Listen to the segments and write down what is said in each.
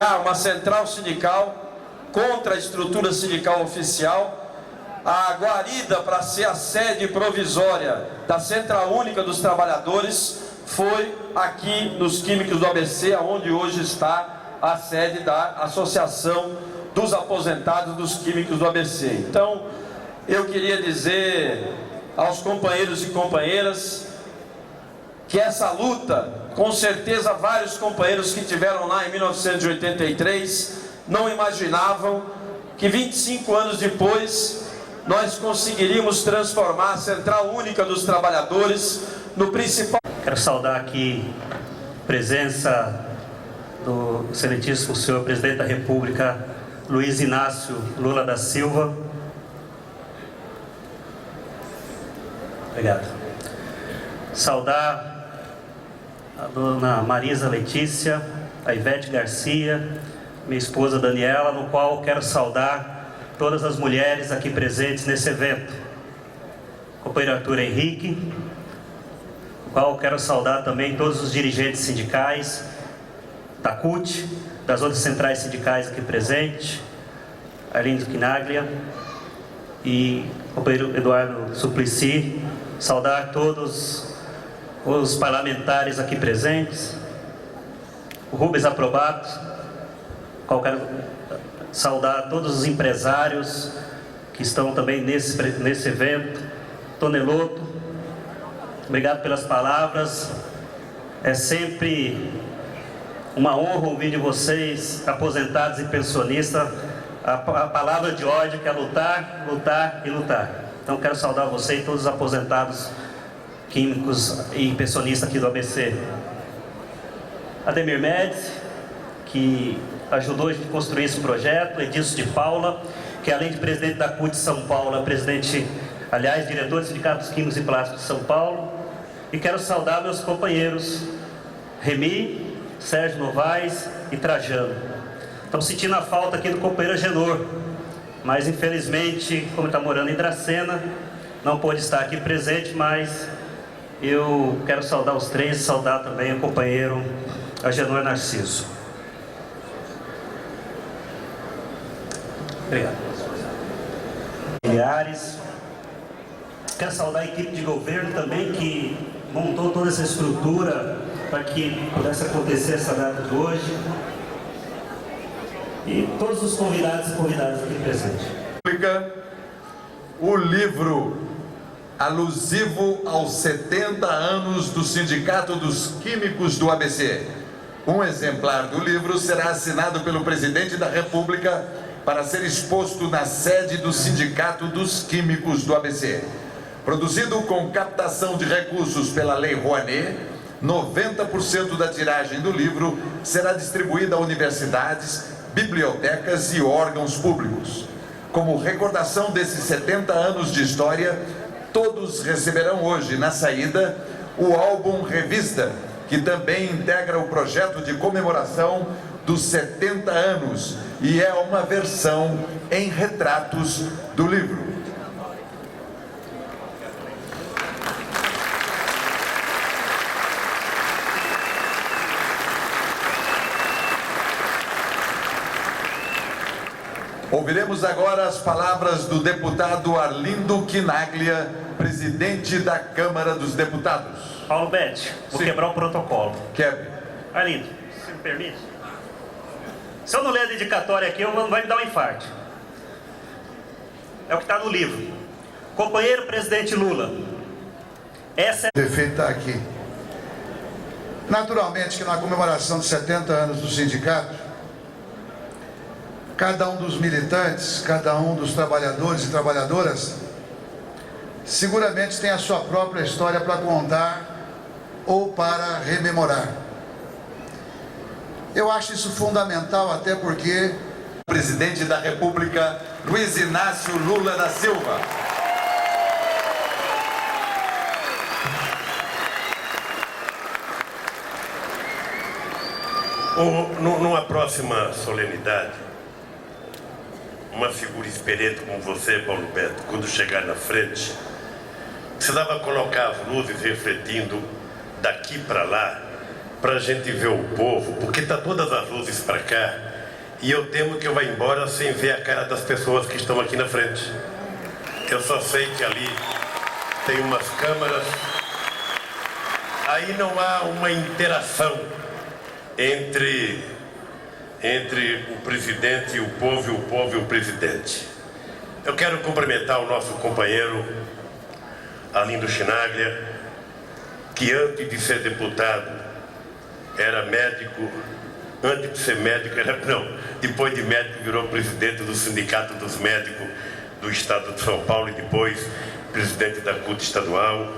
uma central sindical contra a estrutura sindical oficial. A guarida para ser a sede provisória da Central Única dos Trabalhadores foi aqui nos Químicos do ABC, onde hoje está a sede da Associação dos Aposentados dos Químicos do ABC. Então, eu queria dizer aos companheiros e companheiras que essa luta, com certeza vários companheiros que tiveram lá em 1983 não imaginavam que 25 anos depois nós conseguiríamos transformar a Central Única dos Trabalhadores no principal... Quero saudar aqui a presença do excelentíssimo senhor Presidente da República, Luiz Inácio Lula da Silva. Obrigado. Saudar a dona Marisa Letícia, a Ivete Garcia, minha esposa Daniela, no qual quero saudar todas as mulheres aqui presentes nesse evento. Companheiro Arthur Henrique, no qual quero saudar também todos os dirigentes sindicais da CUT, das outras centrais sindicais aqui presentes, Arlindo Quinaglia e companheiro Eduardo Suplicy, saudar todos os parlamentares aqui presentes, o Rubens Aprobato, qual quero saudar todos os empresários que estão também nesse evento, Toneloto, obrigado pelas palavras, é sempre uma honra ouvir de vocês, aposentados e pensionistas, a palavra de ódio que é lutar, lutar e lutar. Então quero saudar você e todos os aposentados químicos e pensionistas aqui do ABC. Ademir Médici, que ajudou a gente a construir esse projeto, Edilson de Paula, que além de presidente da CUT de São Paulo, é presidente, aliás, diretor do Sindicato dos Químicos e Plásticos de São Paulo. E quero saudar meus companheiros Remy, Sérgio Novaes e Trajano. Estamos sentindo a falta aqui do companheiro Agenor, mas infelizmente, como está morando em Dracena, não pôde estar aqui presente, mas eu quero saudar os três e saudar também o companheiro Agenor Narciso. Obrigado. Familiares. Quero saudar a equipe de governo também que montou toda essa estrutura para que pudesse acontecer essa data de hoje. E todos os convidados e convidadas aqui presentes. O livro alusivo aos 70 anos do Sindicato dos Químicos do ABC. Um exemplar do livro será assinado pelo Presidente da República para ser exposto na sede do Sindicato dos Químicos do ABC. Produzido com captação de recursos pela Lei Rouanet, 90% da tiragem do livro será distribuída a universidades, bibliotecas e órgãos públicos. Como recordação desses 70 anos de história, todos receberão hoje, na saída, o álbum Revista, que também integra o projeto de comemoração dos 70 anos e é uma versão em retratos do livro. Ouviremos agora as palavras do deputado Arlindo Quinaglia, presidente da Câmara dos Deputados. Paulo Betti, vou quebrar o protocolo. Quebre. Arlindo, se me permite? Se eu não ler a dedicatória aqui, vai me dar um infarto. É o que está no livro. Companheiro presidente Lula, essa é... O defeito está aqui. Naturalmente que na comemoração de 70 anos do sindicato, cada um dos militantes, cada um dos trabalhadores e trabalhadoras, seguramente tem a sua própria história para contar ou para rememorar. Eu acho isso fundamental, até porque o Presidente da República, Luiz Inácio Lula da Silva. Numa próxima solenidade, uma figura experiente como você, Paulo Betti, quando chegar na frente, precisava colocar as luzes refletindo daqui para lá, para a gente ver o povo, porque está todas as luzes para cá, e eu temo que eu vá embora sem ver a cara das pessoas que estão aqui na frente. Eu só sei que ali tem umas câmaras. Aí não há uma interação entre o presidente e o povo e o presidente. Eu quero cumprimentar o nosso companheiro Arlindo Chinaglia, que antes de ser deputado era médico, antes de ser médico depois de médico virou presidente do Sindicato dos Médicos do Estado de São Paulo e depois presidente da CUT estadual.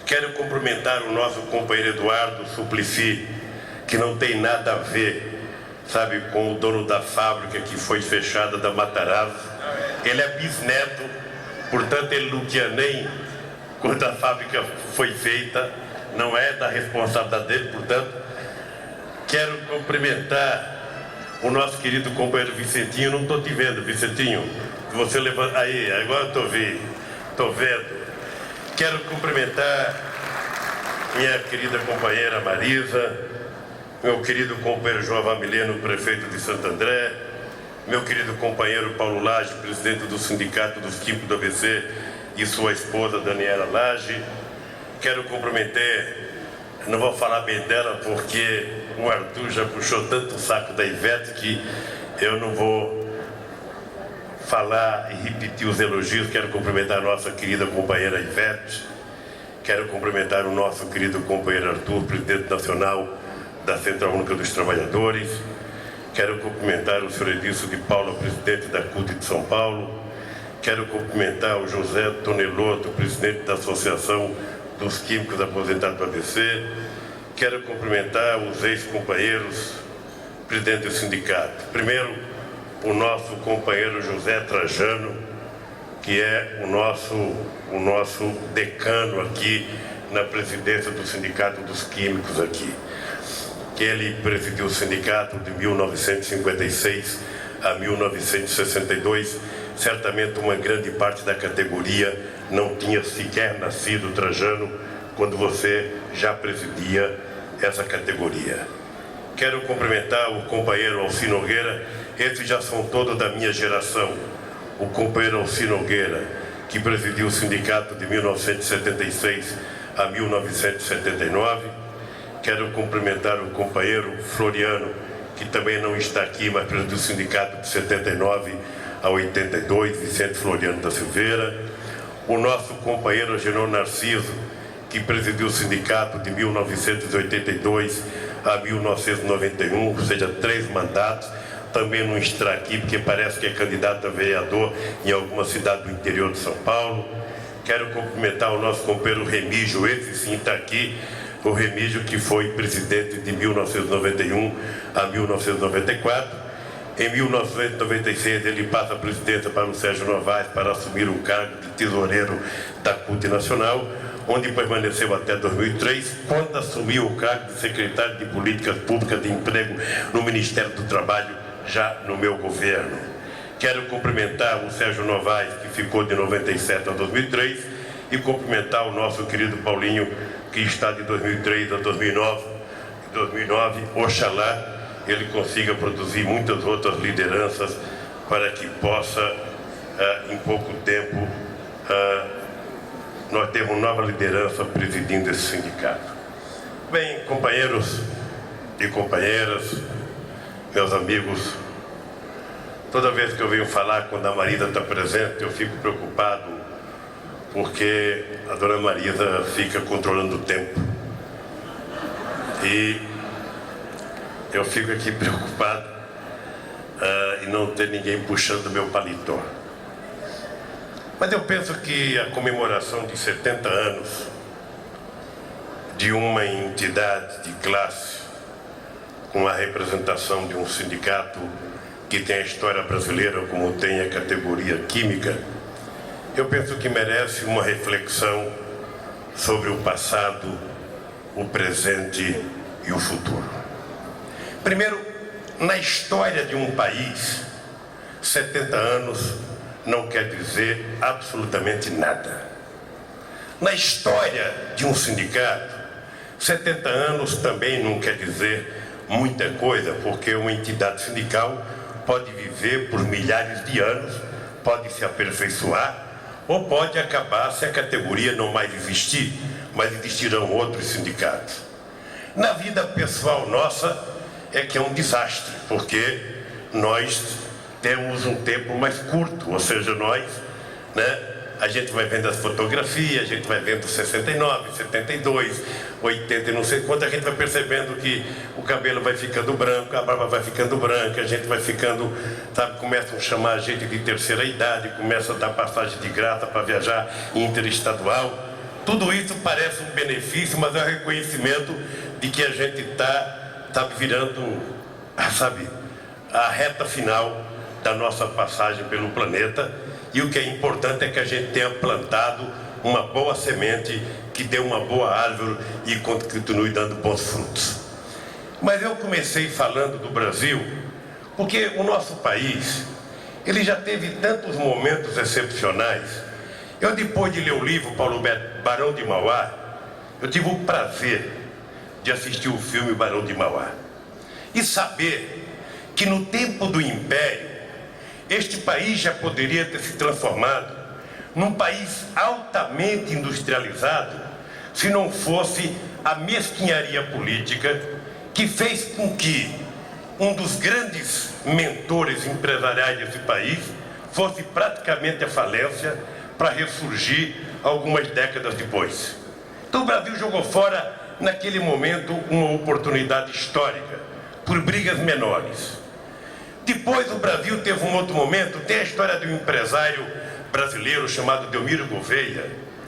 Quero cumprimentar o nosso companheiro Eduardo Suplicy, que não tem nada a ver, sabe, com o dono da fábrica que foi fechada da Matarazzo. Ele é bisneto, portanto ele não tinha nem quando a fábrica foi feita, não é da responsabilidade dele, portanto. Quero cumprimentar o nosso querido companheiro Vicentinho. Não estou te vendo, Vicentinho. Você levanta. Aí, agora estou vendo. Quero cumprimentar minha querida companheira Marisa, meu querido companheiro João Vamileno, prefeito de Santo André, meu querido companheiro Paulo Lage, presidente do Sindicato dos Químicos do ABC, e sua esposa Daniela Lage. Quero cumprimentar, não vou falar bem dela porque o Arthur já puxou tanto o saco da Ivete que eu não vou falar e repetir os elogios. Quero cumprimentar a nossa querida companheira Ivete. Quero cumprimentar o nosso querido companheiro Arthur, presidente nacional da Central Única dos Trabalhadores. Quero cumprimentar o senhor Edilson de Paula, presidente da CUT de São Paulo. Quero cumprimentar o José Tonelotto, presidente da Associação dos Químicos Aposentados do ABC. Quero cumprimentar os ex-companheiros, presidente do sindicato. Primeiro, o nosso companheiro José Trajano, que é o nosso decano aqui na presidência do Sindicato dos Químicos aqui. Ele presidiu o sindicato de 1956 a 1962. Certamente uma grande parte da categoria não tinha sequer nascido, Trajano, quando você já presidia essa categoria. Quero cumprimentar o companheiro Alci Nogueira. Esses já são todos da minha geração. O companheiro Alci Nogueira, que presidiu o sindicato de 1976 a 1979. Quero cumprimentar o companheiro Floriano, que também não está aqui, mas presidiu o sindicato de 79 a 82, Vicente Floriano da Silveira. O nosso companheiro Agenor Narciso, que presidiu o sindicato de 1982 a 1991, ou seja, 3 mandatos. Também não está aqui, porque parece que é candidato a vereador em alguma cidade do interior de São Paulo. Quero cumprimentar o nosso companheiro Remígio, esse sim está aqui, o Remígio, que foi presidente de 1991 a 1994. Em 1996 ele passa a presidência para o Sérgio Novaes para assumir o cargo de tesoureiro da CUT Nacional, onde permaneceu até 2003, quando assumiu o cargo de secretário de Políticas Públicas de Emprego no Ministério do Trabalho, já no meu governo. Quero cumprimentar o Sérgio Novaes, que ficou de 97 a 2003, e cumprimentar o nosso querido Paulinho, que está de 2003 a 2009. Oxalá ele consiga produzir muitas outras lideranças para que possa, em pouco tempo, nós termos nova liderança presidindo esse sindicato. Bem, companheiros e companheiras, meus amigos, toda vez que eu venho falar, quando a Marisa está presente, eu fico preocupado, porque a dona Marisa fica controlando o tempo. E eu fico aqui preocupado em não ter ninguém puxando meu paletó. Mas eu penso que a comemoração de 70 anos de uma entidade de classe com a representação de um sindicato que tem a história brasileira como tem a categoria química, eu penso que merece uma reflexão sobre o passado, o presente e o futuro. Primeiro, na história de um país, 70 anos não quer dizer absolutamente nada. Na história de um sindicato, 70 anos também não quer dizer muita coisa, porque uma entidade sindical pode viver por milhares de anos, pode se aperfeiçoar, ou pode acabar se a categoria não mais existir, mas existirão outros sindicatos. Na vida pessoal nossa é que é um desastre, porque nós temos um tempo mais curto, ou seja, nós, a gente vai vendo as fotografias, a gente vai vendo 69, 72, 80 e não sei quanto, a gente vai percebendo que o cabelo vai ficando branco, a barba vai ficando branca, a gente vai ficando, sabe, começam a chamar a gente de terceira idade, começam a dar passagem de graça para viajar interestadual. Tudo isso parece um benefício, mas é um reconhecimento de que a gente está virando, sabe, a reta final da nossa passagem pelo planeta, e o que é importante é que a gente tenha plantado uma boa semente que dê uma boa árvore e continue dando bons frutos. Mas eu comecei falando do Brasil porque o nosso país, ele já teve tantos momentos excepcionais. Eu, depois de ler o livro Paulo Beto, Barão de Mauá, eu tive o prazer de assistir o filme Barão de Mauá e saber que no tempo do Império este país já poderia ter se transformado num país altamente industrializado se não fosse a mesquinharia política que fez com que um dos grandes mentores empresariais desse país fosse praticamente à falência para ressurgir algumas décadas depois. Então o Brasil jogou fora, naquele momento, uma oportunidade histórica por brigas menores. Depois o Brasil teve um outro momento, tem a história de um empresário brasileiro chamado Delmiro Gouveia,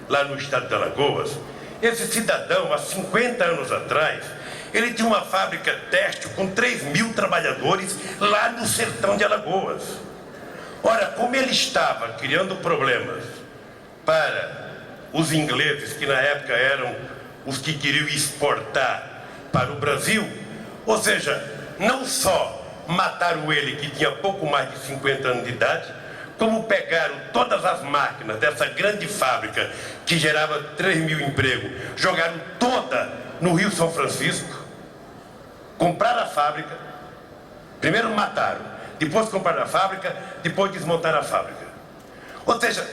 lá no estado de Alagoas. Esse cidadão, há 50 anos atrás, ele tinha uma fábrica têxtil com 3.000 trabalhadores lá no sertão de Alagoas. Ora, como ele estava criando problemas para os ingleses, que na época eram os que queriam exportar para o Brasil, ou seja, não só mataram ele, que tinha pouco mais de 50 anos de idade, como pegaram todas as máquinas dessa grande fábrica que gerava 3.000 empregos, jogaram toda no Rio São Francisco, compraram a fábrica, primeiro mataram, depois compraram a fábrica, depois desmontaram a fábrica. Ou seja,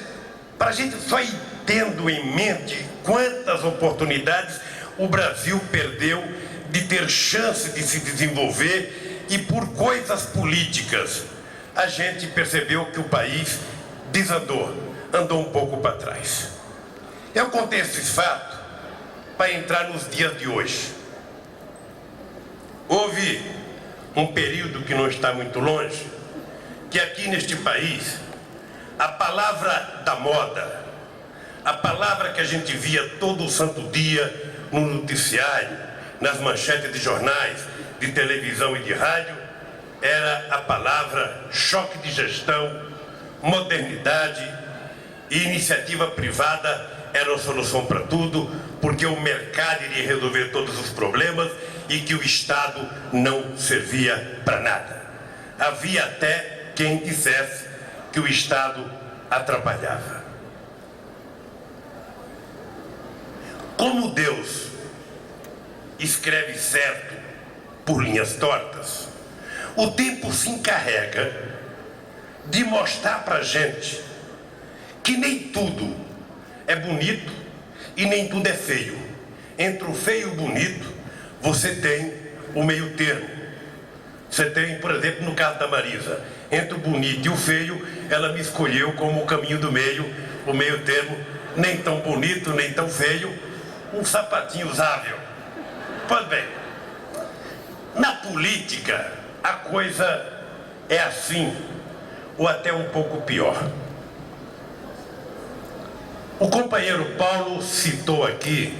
para a gente só ir tendo em mente quantas oportunidades o Brasil perdeu de ter chance de se desenvolver, e por coisas políticas a gente percebeu que o país desandou, andou um pouco para trás. Eu contei esses fatos para entrar nos dias de hoje. Houve um período que não está muito longe, que aqui neste país, a palavra da moda, a palavra que a gente via todo santo dia no noticiário, nas manchetes de jornais, de televisão e de rádio, era a palavra choque de gestão, modernidade e iniciativa privada era a solução para tudo, porque o mercado iria resolver todos os problemas e que o Estado não servia para nada. Havia até quem dissesse que o Estado atrapalhava. Como Deus escreve certo por linhas tortas, o tempo se encarrega de mostrar para a gente que nem tudo é bonito e nem tudo é feio. Entre o feio e o bonito, você tem o meio termo. Você tem, por exemplo, no caso da Marisa, entre o bonito e o feio, ela me escolheu como o caminho do meio, o meio termo, nem tão bonito, nem tão feio, um sapatinho usável. Pois bem, na política, a coisa é assim, ou até um pouco pior. O companheiro Paulo citou aqui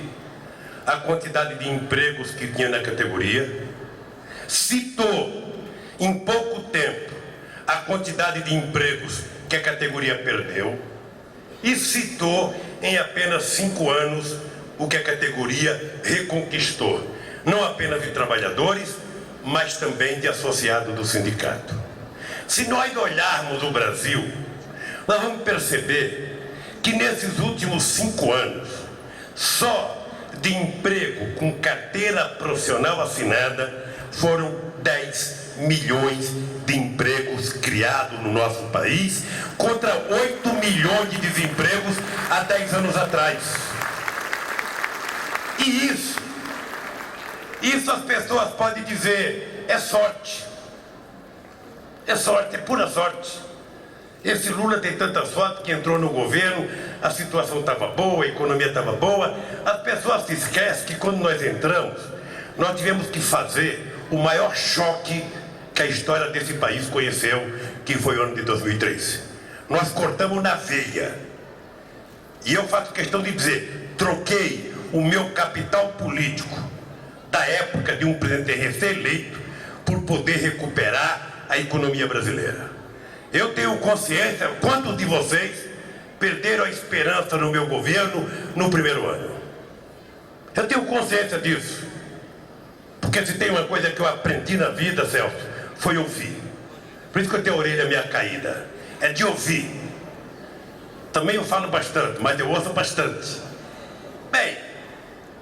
a quantidade de empregos que tinha na categoria, citou em pouco tempo a quantidade de empregos que a categoria perdeu e citou em apenas 5 anos o que a categoria reconquistou, não apenas de trabalhadores, mas também de associados do sindicato. Se nós olharmos o Brasil, nós vamos perceber que nesses últimos 5 anos, só de emprego com carteira profissional assinada, foram 10 milhões de empregos criados no nosso país, contra 8 milhões de desempregos há 10 anos atrás. E isso as pessoas podem dizer, é sorte. É sorte, é pura sorte. Esse Lula tem tanta sorte que entrou no governo, a situação estava boa, a economia estava boa. As pessoas se esquecem que quando nós entramos, nós tivemos que fazer o maior choque que a história desse país conheceu, que foi o ano de 2003. Nós cortamos na veia. E eu faço questão de dizer, troquei o meu capital político da época de um presidente recém-eleito por poder recuperar a economia brasileira. Eu tenho consciência, quantos de vocês perderam a esperança no meu governo no primeiro ano? Eu tenho consciência disso. Porque se tem uma coisa que eu aprendi na vida, Celso, foi ouvir. Por isso que eu tenho a orelha meio caída. É de ouvir. Também eu falo bastante, mas eu ouço bastante. Bem,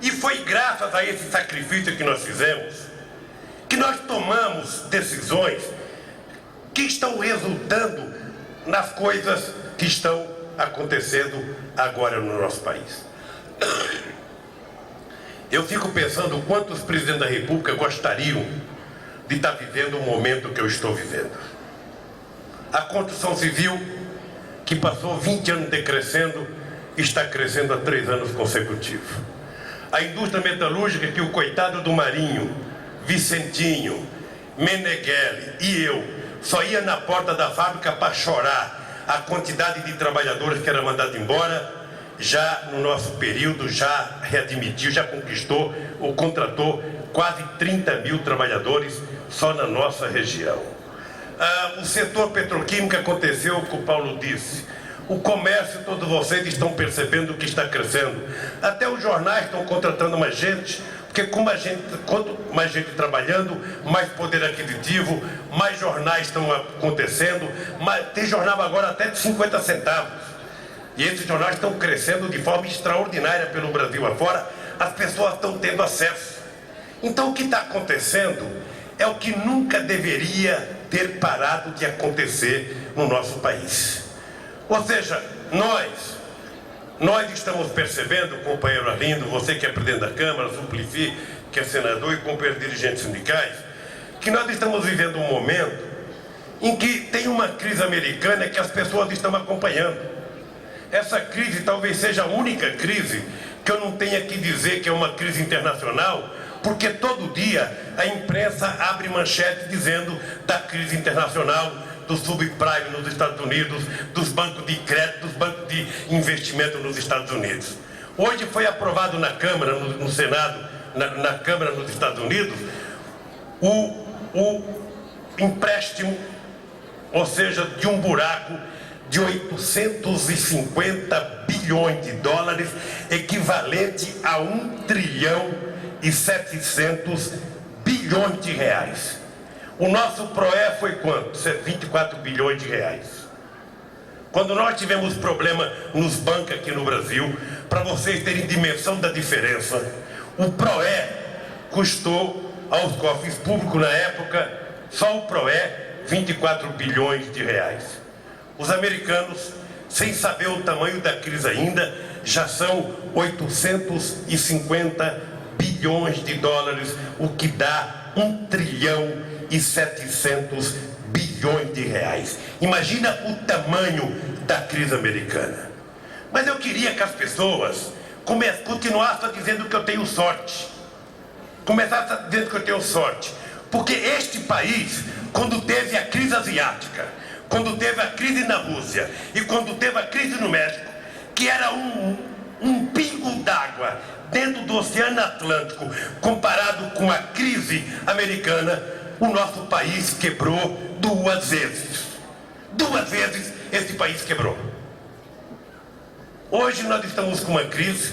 e foi graças a esse sacrifício que nós fizemos que nós tomamos decisões que estão resultando nas coisas que estão acontecendo agora no nosso país. Eu fico pensando quantos presidentes da República gostariam de estar vivendo o momento que eu estou vivendo. A construção civil, que passou 20 anos decrescendo, está crescendo há 3 anos consecutivos. A indústria metalúrgica, que o coitado do Marinho, Vicentinho, Meneghelli e eu só ia na porta da fábrica para chorar a quantidade de trabalhadores que era mandado embora, já no nosso período, já readmitiu, já conquistou ou contratou quase 30 mil trabalhadores só na nossa região. O setor petroquímico aconteceu o que o Paulo disse. O comércio, todos vocês estão percebendo que está crescendo. Até os jornais estão contratando mais gente, porque quanto mais gente trabalhando, mais poder aquisitivo, mais jornais estão acontecendo. Tem jornal agora até de 50 centavos. E esses jornais estão crescendo de forma extraordinária pelo Brasil afora. As pessoas estão tendo acesso. Então o que está acontecendo é o que nunca deveria ter parado de acontecer no nosso país. Ou seja, nós estamos percebendo, companheiro Arlindo, você que é presidente da Câmara, Suplicy, que é senador, e companheiros dirigentes sindicais, que nós estamos vivendo um momento em que tem uma crise americana que as pessoas estão acompanhando. Essa crise talvez seja a única crise que eu não tenha que dizer que é uma crise internacional, porque todo dia a imprensa abre manchete dizendo da crise internacional, do subprime nos Estados Unidos, dos bancos de crédito, dos bancos de investimento nos Estados Unidos. Hoje foi aprovado na Câmara, no Senado, na Câmara nos Estados Unidos, o empréstimo, ou seja, de um buraco de 850 bilhões de dólares, equivalente a 1 trilhão e 700 bilhões de reais. O nosso PROE foi quanto? 24 bilhões de reais. Quando nós tivemos problema nos bancos aqui no Brasil, para vocês terem dimensão da diferença, o PROE custou aos cofres públicos na época, só o PROE, 24 bilhões de reais. Os americanos, sem saber o tamanho da crise ainda, já são 850 bilhões de dólares, o que dá 1 trilhão e 700 bilhões de reais. Imagina o tamanho da crise americana. Mas eu queria que as pessoas continuassem dizendo que eu tenho sorte. Começassem dizendo que eu tenho sorte. Porque este país, quando teve a crise asiática, quando teve a crise na Rússia e quando teve a crise no México, que era um pingo d'água dentro do Oceano Atlântico, comparado com a crise americana, o nosso país quebrou 2 vezes. 2 vezes esse país quebrou. Hoje nós estamos com uma crise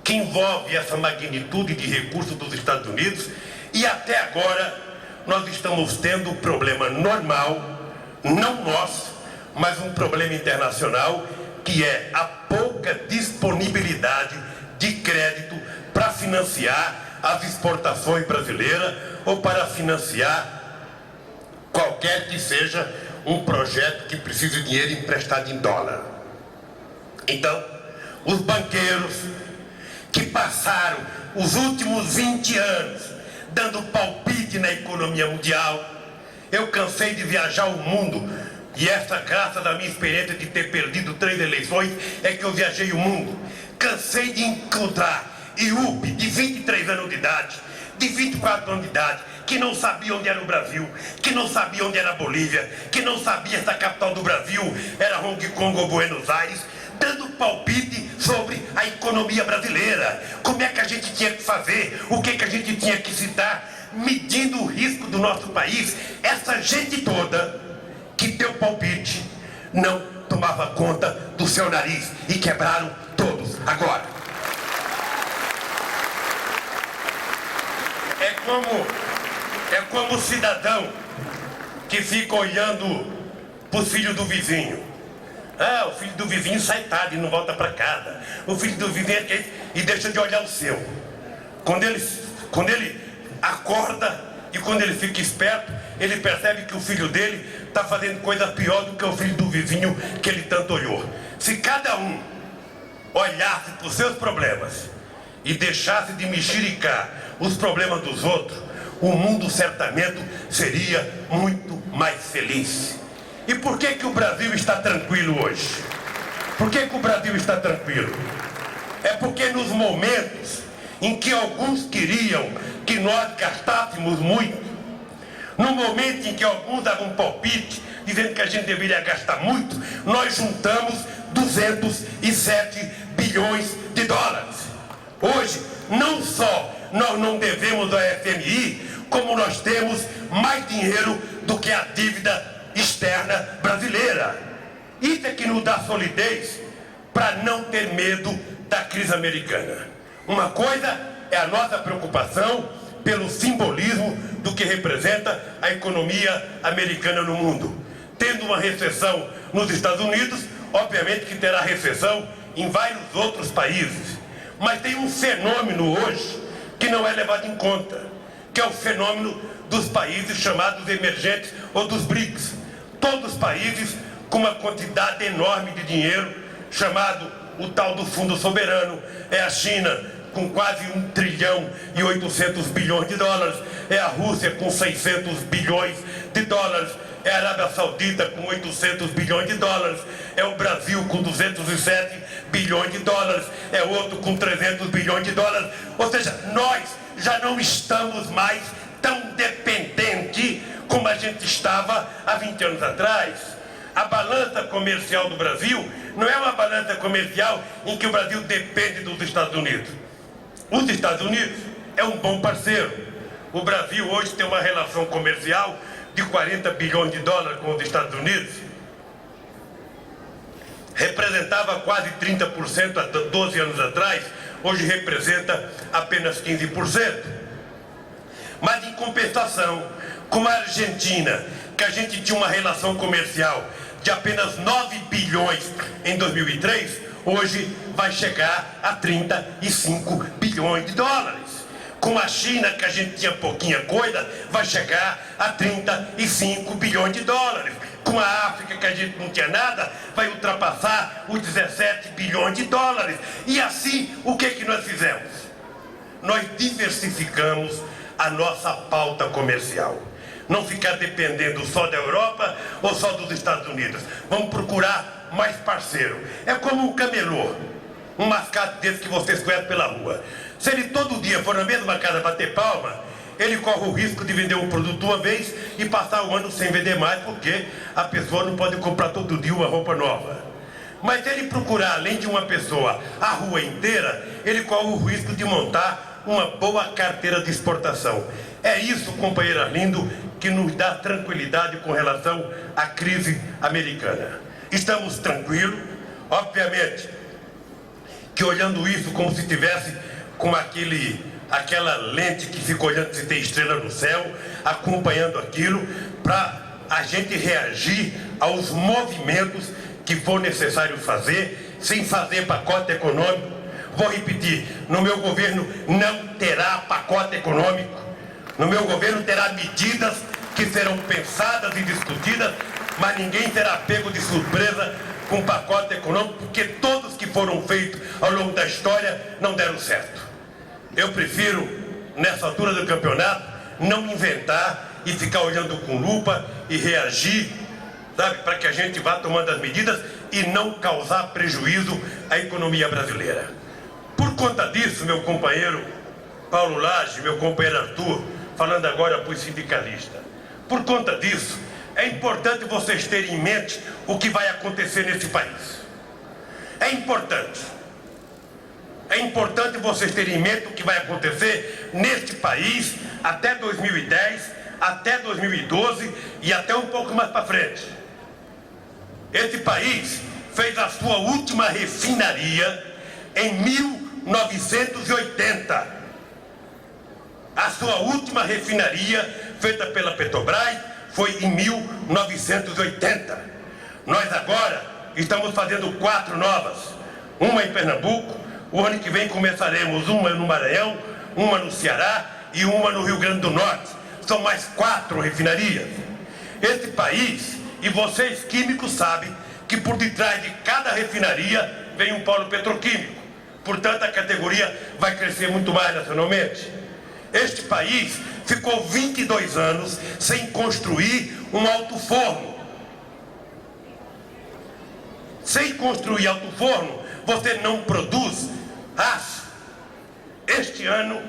que envolve essa magnitude de recursos dos Estados Unidos e até agora nós estamos tendo um problema normal, não nosso, mas um problema internacional, que é a pouca disponibilidade de crédito para financiar as exportações brasileiras ou para financiar qualquer que seja um projeto que precise de dinheiro emprestado em dólar. Então, os banqueiros que passaram os últimos 20 anos dando palpite na economia mundial, eu cansei de viajar o mundo, e essa graças à minha experiência de ter perdido 3 eleições é que eu viajei o mundo. Cansei de encontrar IUP de 23 anos de idade, de 24 anos de idade, que não sabia onde era o Brasil, que não sabia onde era a Bolívia, que não sabia se a capital do Brasil era Hong Kong ou Buenos Aires, dando palpite sobre a economia brasileira, como é que a gente tinha que fazer, o que a gente tinha que citar, medindo o risco do nosso país. Essa gente toda que deu palpite não tomava conta do seu nariz e quebraram todos agora. É como o cidadão que fica olhando para os filhos do vizinho. Ah, o filho do vizinho sai tarde e não volta para casa. O filho do vizinho e deixa de olhar o seu. Quando ele acorda e quando ele fica esperto, ele percebe que o filho dele está fazendo coisa pior do que o filho do vizinho que ele tanto olhou. Se cada um olhasse para os seus problemas e deixasse de mexericar os problemas dos outros, o mundo certamente seria muito mais feliz. E por que o Brasil está tranquilo hoje? Por que o Brasil está tranquilo? É porque nos momentos em que alguns queriam que nós gastássemos muito, no momento em que alguns davam um palpite, dizendo que a gente deveria gastar muito, nós juntamos 207 bilhões de dólares. Hoje, não só nós não devemos ao FMI, como nós temos mais dinheiro do que a dívida externa brasileira. Isso é que nos dá solidez para não ter medo da crise americana. Uma coisa é a nossa preocupação pelo simbolismo do que representa a economia americana no mundo. Tendo uma recessão nos Estados Unidos, obviamente que terá recessão em vários outros países. Mas tem um fenômeno hoje que não é levado em conta, que é o fenômeno dos países chamados emergentes ou dos BRICS. Todos os países com uma quantidade enorme de dinheiro, chamado o tal do Fundo Soberano. É a China com quase 1 trilhão e 800 bilhões de dólares, é a Rússia com 600 bilhões de dólares, é a Arábia Saudita com 800 bilhões de dólares, é o Brasil com 207 bilhões de dólares, é outro com 300 bilhões de dólares. Ou seja, nós já não estamos mais tão dependentes como a gente estava há 20 anos atrás. A balança comercial do Brasil não é uma balança comercial em que o Brasil depende dos Estados Unidos. Os Estados Unidos é um bom parceiro. O Brasil hoje tem uma relação comercial de 40 bilhões de dólares com os Estados Unidos. Representava quase 30% há 12 anos atrás, hoje representa apenas 15%. Mas em compensação, com a Argentina, que a gente tinha uma relação comercial de apenas 9 bilhões em 2003, hoje vai chegar a 35 bilhões de dólares. Com a China, que a gente tinha pouquinha coisa, vai chegar a 35 bilhões de dólares. Com a África, que a gente não tinha nada, vai ultrapassar os 17 bilhões de dólares. E assim, o que nós fizemos? Nós diversificamos a nossa pauta comercial. Não ficar dependendo só da Europa ou só dos Estados Unidos. Vamos procurar mais parceiro. É como um camelô, um mascate desse que vocês conhecem pela rua. Se ele todo dia for na mesma casa bater palma, ele corre o risco de vender um produto uma vez e passar o ano sem vender mais, porque a pessoa não pode comprar todo dia uma roupa nova. Mas se ele procurar, além de uma pessoa, a rua inteira, ele corre o risco de montar uma boa carteira de exportação. É isso, companheiro Arlindo, que nos dá tranquilidade com relação à crise americana. Estamos tranquilos, obviamente, que olhando isso como se tivesse com aquela lente que fica olhando se tem estrela no céu, acompanhando aquilo, para a gente reagir aos movimentos que for necessário fazer, sem fazer pacote econômico. vou repetir, no meu governo não terá pacote econômico, no meu governo terá medidas que serão pensadas e discutidas, mas ninguém será pego de surpresa com pacote econômico, porque todos que foram feitos ao longo da história não deram certo. Eu prefiro, nessa altura do campeonato, não inventar e ficar olhando com lupa e reagir, sabe, para que a gente vá tomando as medidas e não causar prejuízo à economia brasileira. Por conta disso, meu companheiro Paulo Lage, meu companheiro Arthur, falando agora para os sindicalistas, por conta disso, é importante vocês terem em mente o que vai acontecer nesse país. É importante vocês terem em mente o que vai acontecer neste país até 2010, até 2012 e até um pouco mais para frente. Esse país fez a sua última refinaria em 1980. A sua última refinaria feita pela Petrobras foi em 1980. Nós agora estamos fazendo 4 novas. Uma em Pernambuco, o ano que vem começaremos uma no Maranhão, uma no Ceará e uma no Rio Grande do Norte. São mais 4 refinarias. Esse país, e vocês químicos sabem, que por detrás de cada refinaria vem um polo petroquímico. Portanto, a categoria vai crescer muito mais nacionalmente. Este país ficou 22 anos sem construir um alto-forno. Sem construir alto-forno, você não produz aço. Este ano,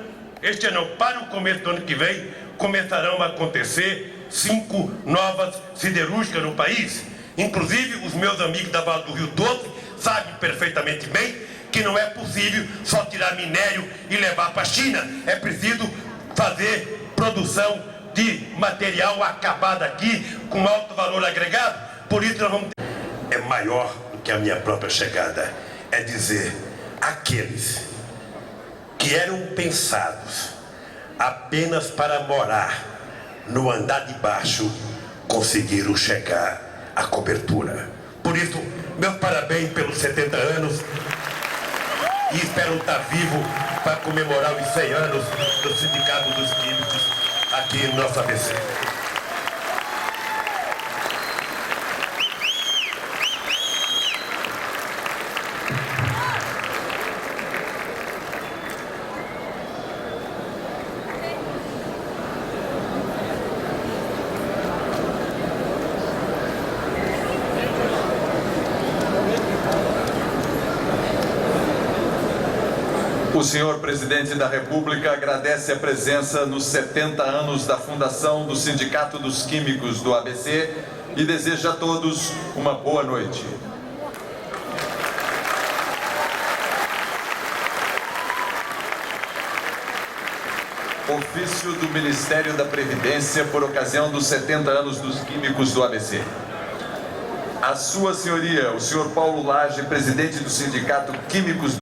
para o começo do ano que vem, começarão a acontecer 5 novas siderúrgicas no país. Inclusive, os meus amigos da Vale do Rio Doce sabem perfeitamente bem que não é possível só tirar minério e levar para a China. É preciso fazer produção de material acabado aqui, com alto valor agregado. Por isso nós vamos... É maior do que a minha própria chegada. É dizer, aqueles que eram pensados apenas para morar no andar de baixo, conseguiram chegar à cobertura. Por isso, meus parabéns pelos 70 anos e espero estar vivo para comemorar os 100 anos do Sindicato dos Químicos aqui no nosso ABC. O senhor presidente da República agradece a presença nos 70 anos da fundação do Sindicato dos Químicos do ABC e deseja a todos uma boa noite. Ofício do Ministério da Previdência por ocasião dos 70 anos dos Químicos do ABC. A sua senhoria, o senhor Paulo Lage, presidente do Sindicato Químicos do